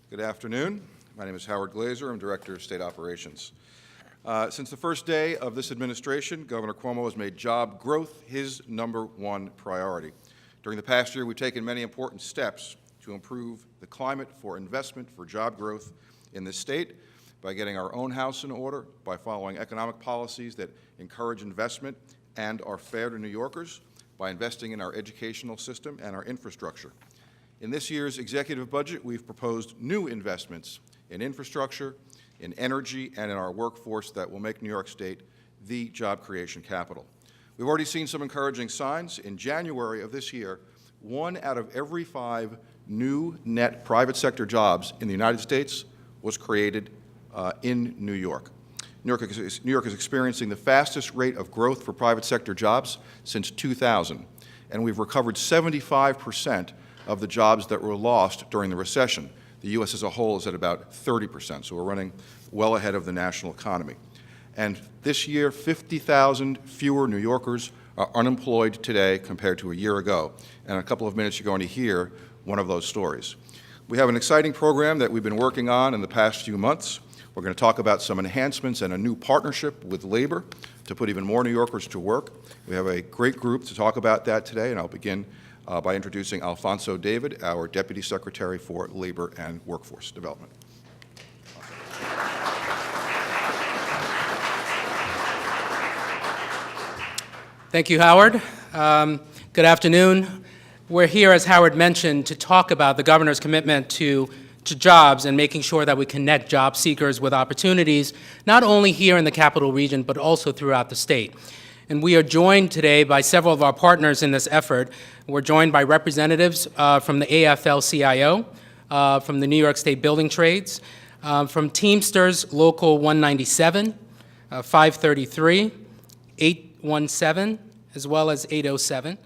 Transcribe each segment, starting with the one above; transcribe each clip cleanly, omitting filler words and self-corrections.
Good afternoon. My name is Howard Glazer. I'm Director of State Operations. Since the first day of this administration, Governor Cuomo has made job growth his #1 priority. During the past year, we've taken many important steps to improve the climate for investment for job growth in this state by getting our own house in order, by following economic policies that encourage investment and are fair to New Yorkers, by investing in our educational system and our infrastructure. In this year's executive budget, we've proposed new investments in infrastructure, in energy, and in our workforce that will make New York State the job creation capital. We've already seen some encouraging signs. In January of this year, 1 out of every 5 new net private sector jobs in the United States was created in New York. New York is experiencing the fastest rate of growth for private sector jobs since 2000, and we've recovered 75% of the jobs that were lost during the recession. The U.S. as a whole is at about 30%, so we're running well ahead of the national economy. And this year, 50,000 fewer New Yorkers are unemployed today compared to a year ago. And in a couple of minutes, you're going to hear one of those stories. We have an exciting program that we've been working on in the past few months. We're going to talk about some enhancements and a new partnership with labor to put even more New Yorkers to work. We have a great group to talk about that today, and I'll begin by introducing Alfonso David, our Deputy Secretary for Labor and Workforce Development. Thank you, Howard. Good afternoon. We're here, as Howard mentioned, to talk about the governor's commitment to jobs and making sure that we connect job seekers with opportunities, not only here in the Capital Region, but also throughout the state. And we are joined today by several of our partners in this effort. We're joined by representatives from the AFL-CIO, from the New York State Building Trades, from Teamsters Local 197, 533, 817, as well as 807.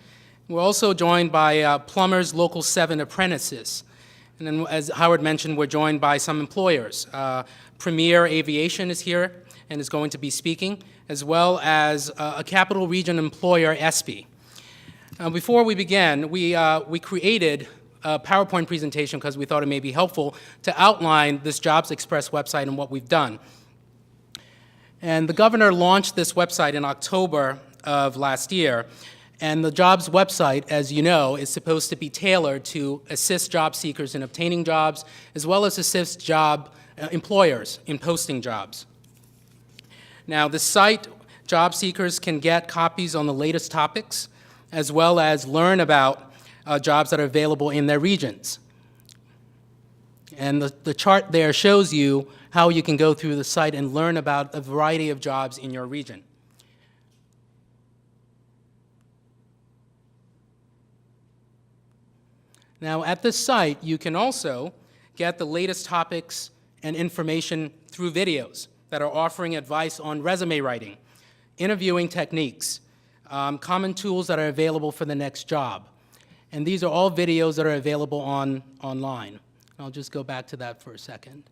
We're also joined by Plumbers Local 7 Apprentices. And then, as Howard mentioned, we're joined by some employers. Premier Aviation is here and is going to be speaking, as well as a Capital Region employer, ESPY. Before we begin, we created a PowerPoint presentation because we thought it may be helpful to outline this Jobs Express website and what we've done. And the governor launched this website in October of last year. And the jobs website, as you know, is supposed to be tailored to assist job seekers in obtaining jobs, as well as assist employers in posting jobs. Now, the site, job seekers can get copies on the latest topics, as well as learn about jobs that are available in their regions. And the chart there shows you how you can go through the site and learn about a variety of jobs in your region. Now, at this site, you can also get the latest topics and information through videos that are offering advice on resume writing, interviewing techniques, common tools that are available for the next job. And these are all videos that are available online. I'll just go back to that for a second.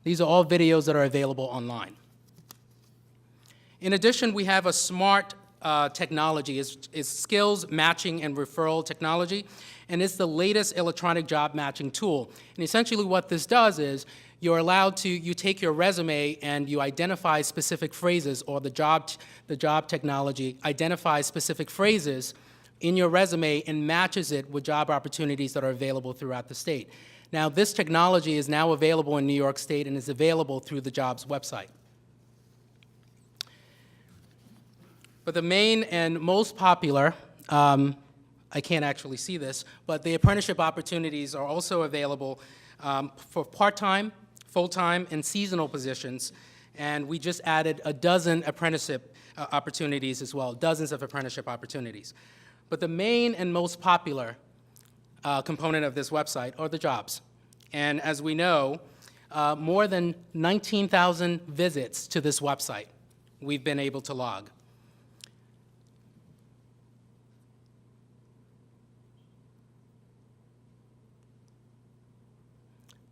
These are all videos that are available online. In addition, we have a smart technology. It's skills matching and referral technology, and it's the latest electronic job matching tool. And essentially what this does is you're allowed to, you take your resume and you identify specific phrases, or the job technology identifies specific phrases in your resume and matches it with job opportunities that are available throughout the state. Now, this technology is now available in New York State and is available through the jobs website. But the main and most popular, I can't actually see this, but the apprenticeship opportunities are also available for part-time, full-time, and seasonal positions. And we just added a dozen apprenticeship opportunities as well, dozens of apprenticeship opportunities. But the main and most popular component of this website are the jobs. And as we know, more than 19,000 visits to this website we've been able to log.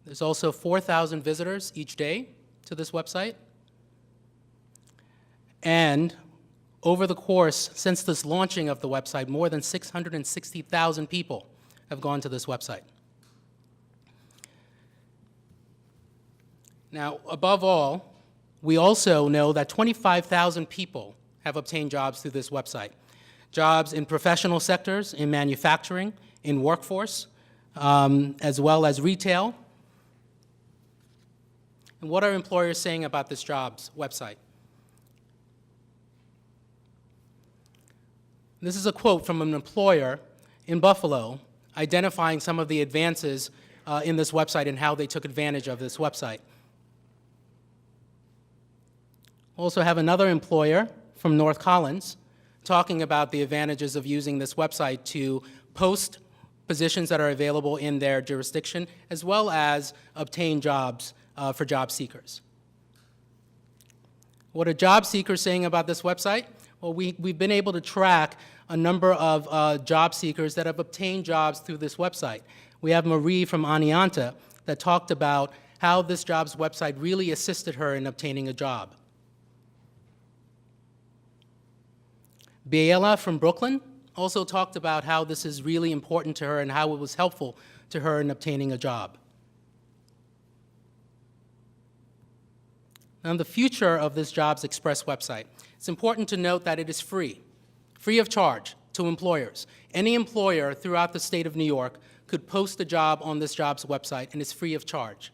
There's also 4,000 visitors each day to this website. And over the course, since this launching of the website, more than 660,000 people have gone to this website. Now, above all, we also know that 25,000 people have obtained jobs through this website. Jobs in professional sectors, in manufacturing, in workforce, as well as retail. And what are employers saying about this jobs website? This is a quote from an employer in Buffalo identifying some of the advances in this website and how they took advantage of this website. We also have another employer from North Collins talking about the advantages of using this website to post positions that are available in their jurisdiction, as well as obtain jobs for job seekers. What are job seekers saying about this website? Well, we've been able to track a number of job seekers that have obtained jobs through this website. We have Marie from Anianta that talked about how this jobs website really assisted her in obtaining a job. Biela from Brooklyn also talked about how this is really important to her and how it was helpful to her in obtaining a job. Now, the future of this Jobs Express website, it's important to note that it is free of charge to employers. Any employer throughout the state of New York could post a job on this jobs website, and it's free of charge.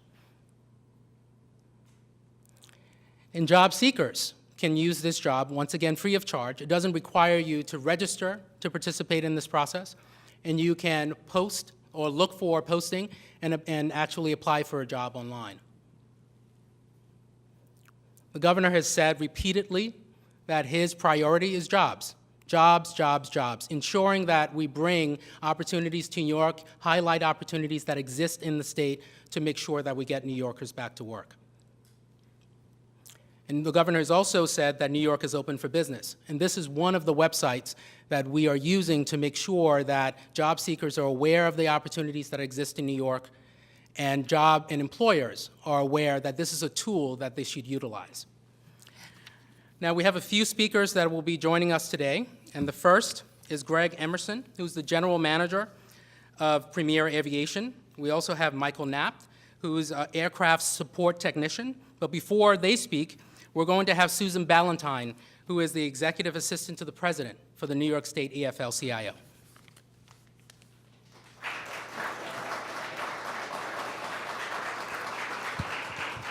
And job seekers can use this job, once again, free of charge. It doesn't require you to register to participate in this process, and you can post or look for a posting and actually apply for a job online. The governor has said repeatedly that his priority is jobs. Jobs, jobs, jobs, ensuring that we bring opportunities to New York, highlight opportunities that exist in the state to make sure that we get New Yorkers back to work. And the governor has also said that New York is open for business. And this is one of the websites that we are using to make sure that job seekers are aware of the opportunities that exist in New York, and employers are aware that this is a tool that they should utilize. Now, we have a few speakers that will be joining us today, and the first is Greg Emerson, who's the general manager of Premier Aviation. We also have Michael Knapp, who's an aircraft support technician. But before they speak, we're going to have Susie Valentine, who is the executive assistant to the president for the New York State AFL-CIO.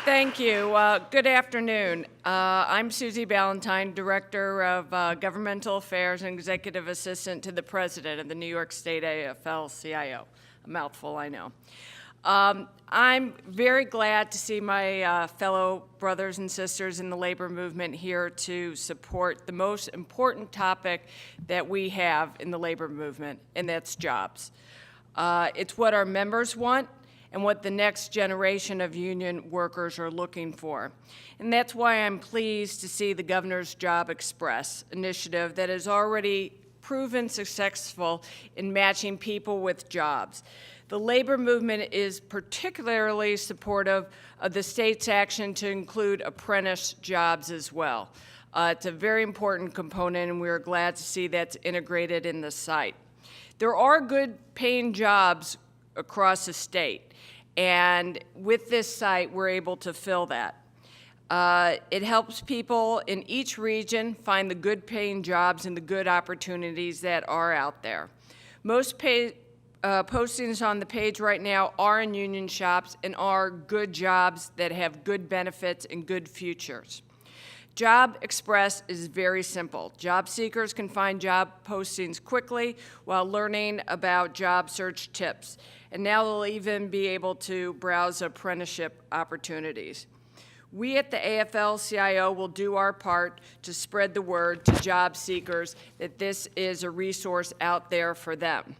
Thank you. Good afternoon. I'm Susie Valentine, Director of Governmental Affairs and Executive Assistant to the President of the New York State AFL-CIO. A mouthful, I know. I'm very glad to see my fellow brothers and sisters in the labor movement here to support the most important topic that we have in the labor movement, and that's jobs. It's what our members want and what the next generation of union workers are looking for. And that's why I'm pleased to see the Governor's Job Express initiative that has already proven successful in matching people with jobs. The labor movement is particularly supportive of the state's action to include apprentice jobs as well. It's a very important component, and we are glad to see that's integrated in the site. There are good paying jobs across the state, and with this site, we're able to fill that. It helps people in each region find the good paying jobs and the good opportunities that are out there. Most postings on the page right now are in union shops and are good jobs that have good benefits and good futures. Job Express is very simple. Job seekers can find job postings quickly while learning about job search tips. And now they'll even be able to browse apprenticeship opportunities. We at the AFL-CIO will do our part to spread the word to job seekers that this is a resource out there for them.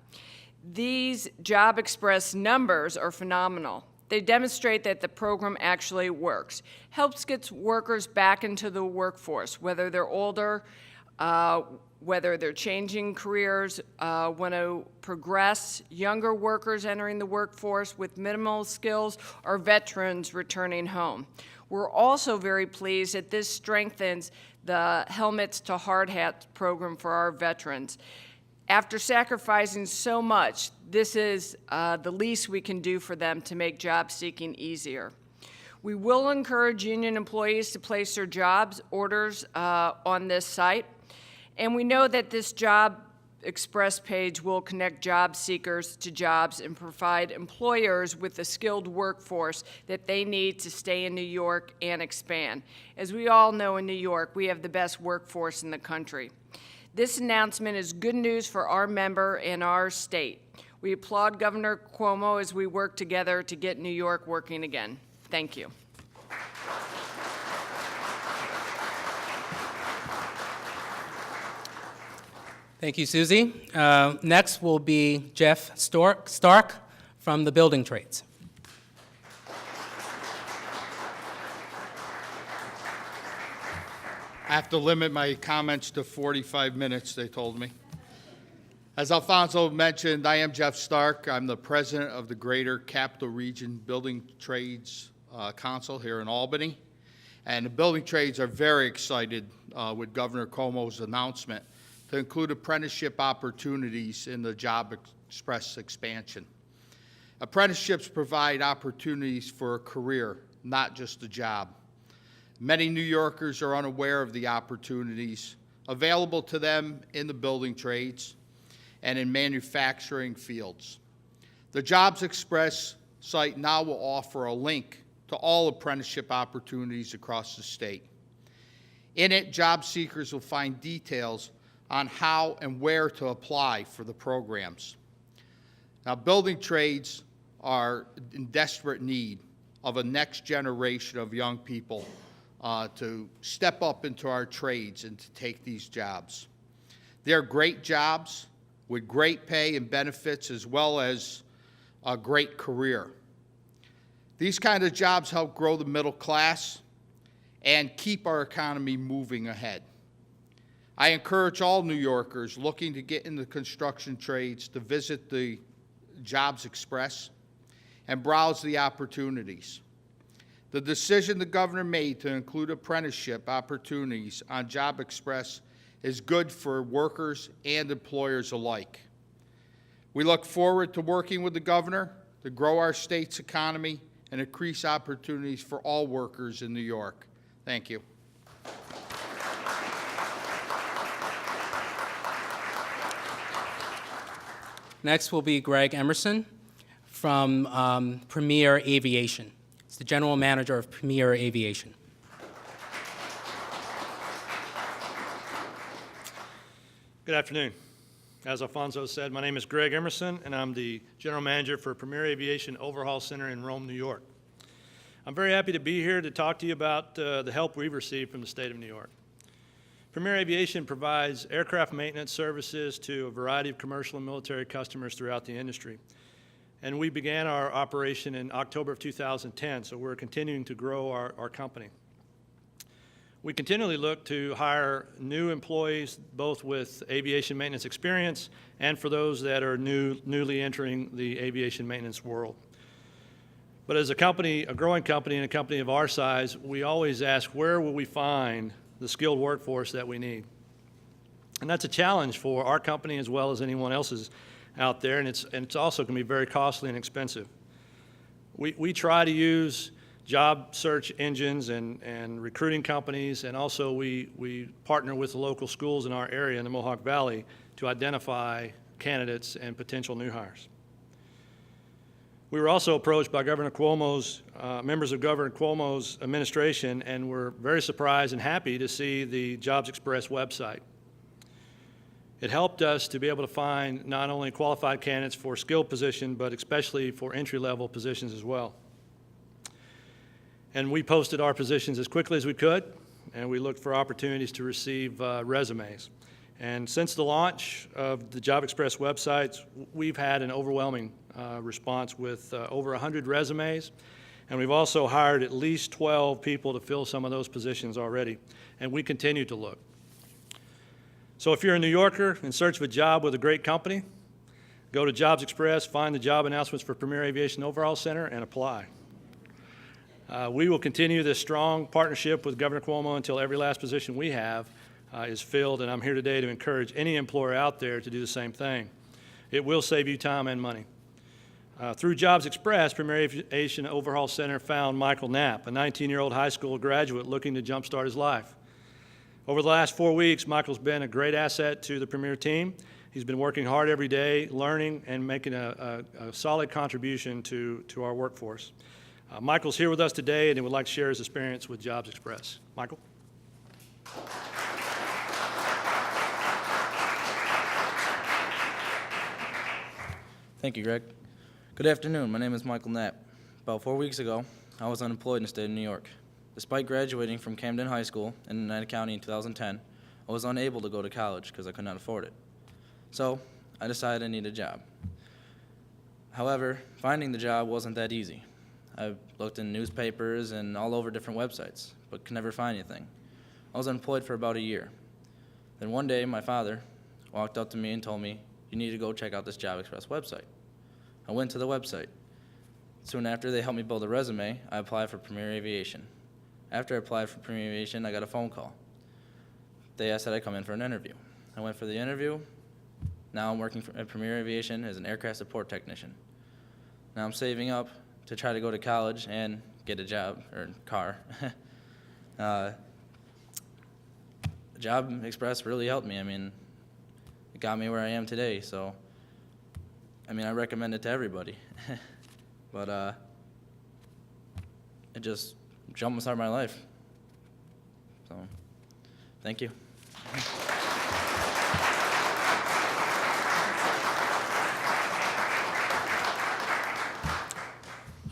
These Job Express numbers are phenomenal. They demonstrate that the program actually works, helps get workers back into the workforce, whether they're older, whether they're changing careers, want to progress, younger workers entering the workforce with minimal skills, or veterans returning home. We're also very pleased that this strengthens the Helmets to Hard Hats program for our veterans. After sacrificing so much, this is the least we can do for them to make job seeking easier. We will encourage union employees to place their jobs orders on this site. And we know that this Job Express page will connect job seekers to jobs and provide employers with the skilled workforce that they need to stay in New York and expand. As we all know, in New York, we have the best workforce in the country. This announcement is good news for our member and our state. We applaud Governor Cuomo as we work together to get New York working again. Thank you. Thank you, Susie. Next will be Jeff Stark from the Building Trades. I have to limit my comments to 45 minutes, they told me. As Alfonso mentioned, I am Jeff Stark. I'm the president of the Greater Capital Region Building Trades Council here in Albany. And the building trades are very excited with Governor Cuomo's announcement to include apprenticeship opportunities in the Job Express expansion. Apprenticeships provide opportunities for a career, not just a job. Many New Yorkers are unaware of the opportunities available to them in the building trades and in manufacturing fields. The Jobs Express site now will offer a link to all apprenticeship opportunities across the state. In it, job seekers will find details on how and where to apply for the programs. Now, building trades are in desperate need of a next generation of young people to step up into our trades and to take these jobs. They're great jobs with great pay and benefits, as well as a great career. These kind of jobs help grow the middle class and keep our economy moving ahead. I encourage all New Yorkers looking to get into construction trades to visit the Jobs Express and browse the opportunities. The decision the governor made to include apprenticeship opportunities on Job Express is good for workers and employers alike. We look forward to working with the governor to grow our state's economy and increase opportunities for all workers in New York. Thank you. Next will be Greg Emerson from Premier Aviation. He's the general manager of Premier Aviation. Good afternoon. As Alfonso said, my name is Greg Emerson, and I'm the general manager for Premier Aviation Overhaul Center in Rome, New York. I'm very happy to be here to talk to you about the help we've received from the state of New York. Premier Aviation provides aircraft maintenance services to a variety of commercial and military customers throughout the industry. And we began our operation in October of 2010, so we're continuing to grow our company. We continually look to hire new employees, both with aviation maintenance experience and for those that are newly entering the aviation maintenance world. But as a company, a growing company and a company of our size, we always ask, where will we find the skilled workforce that we need? And that's a challenge for our company as well as anyone else's out there, and it's also can be very costly and expensive. We try to use job search engines and recruiting companies, and also we partner with the local schools in our area in the Mohawk Valley to identify candidates and potential new hires. We were also approached by Governor Cuomo's, members of Governor Cuomo's administration, and we're very surprised and happy to see the Jobs Express website. It helped us to be able to find not only qualified candidates for skilled positions, but especially for entry-level positions as well. And we posted our positions as quickly as we could, and we looked for opportunities to receive resumes. And since the launch of the Job Express websites, we've had an overwhelming response with over 100 resumes, and we've also hired at least 12 people to fill some of those positions already, and we continue to look. So if you're a New Yorker in search of a job with a great company, go to Jobs Express, find the job announcements for Premier Aviation Overhaul Center, and apply. We will continue this strong partnership with Governor Cuomo until every last position we have is filled, and I'm here today to encourage any employer out there to do the same thing. It will save you time and money. Through Jobs Express, Premier Aviation Overhaul Center found Michael Knapp, a 19-year-old high school graduate looking to jumpstart his life. Over the last 4 weeks, Michael's been a great asset to the Premier team. He's been working hard every day, learning and making a solid contribution to our workforce. Michael's here with us today, and he would like to share his experience with Jobs Express. Michael? Thank you, Greg. Good afternoon. My name is Michael Knapp. About 4 weeks ago, I was unemployed in the state of New York. Despite graduating from Camden High School in United County in 2010, I was unable to go to college because I could not afford it. So, I decided I needed a job. However, finding the job wasn't that easy. I looked in newspapers and all over different websites, but could never find anything. I was unemployed for about a year. Then one day, my father walked up to me and told me, "You need to go check out this Job Express website." I went to the website. Soon after they helped me build a resume, I applied for Premier Aviation. After I applied for Premier Aviation, I got a phone call. They asked that I come in for an interview. I went for the interview. Now I'm working at Premier Aviation as an aircraft support technician. Now I'm saving up to try to go to college and get a job, or car. Job Express really helped me. I mean, it got me where I am today, so, I mean, I recommend it to everybody. But it just jump-started my life. So, thank you.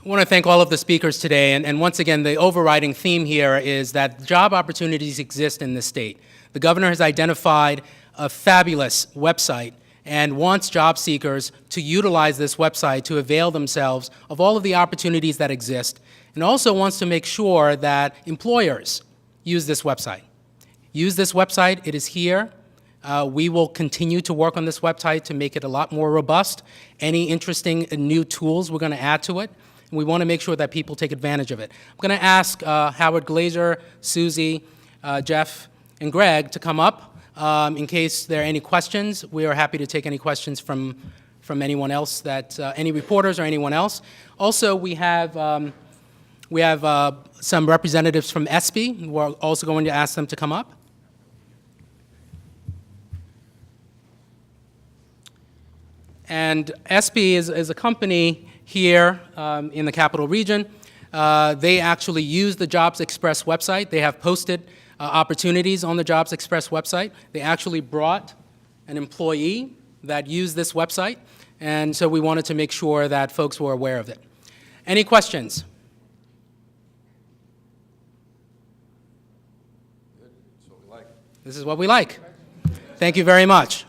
I want to thank all of the speakers today, and once again, the overriding theme here is that job opportunities exist in this state. The governor has identified a fabulous website and wants job seekers to utilize this website to avail themselves of all of the opportunities that exist, and also wants to make sure that employers use this website. Use this website. It is here. We will continue to work on this website to make it a lot more robust. Any interesting new tools we're going to add to it. And we want to make sure that people take advantage of it. I'm going to ask Howard Glazer, Susie, Jeff, and Greg to come up in case there are any questions. We are happy to take any questions from anyone else, any reporters or anyone else. Also, we have some representatives from ESPY. We're also going to ask them to come up. And ESPY is a company here in the Capital Region. They actually use the Jobs Express website. They have posted opportunities on the Jobs Express website. They actually brought an employee that used this website, and so we wanted to make sure that folks were aware of it. Any questions? Good. That's what we like. This is what we like. Thank you very much.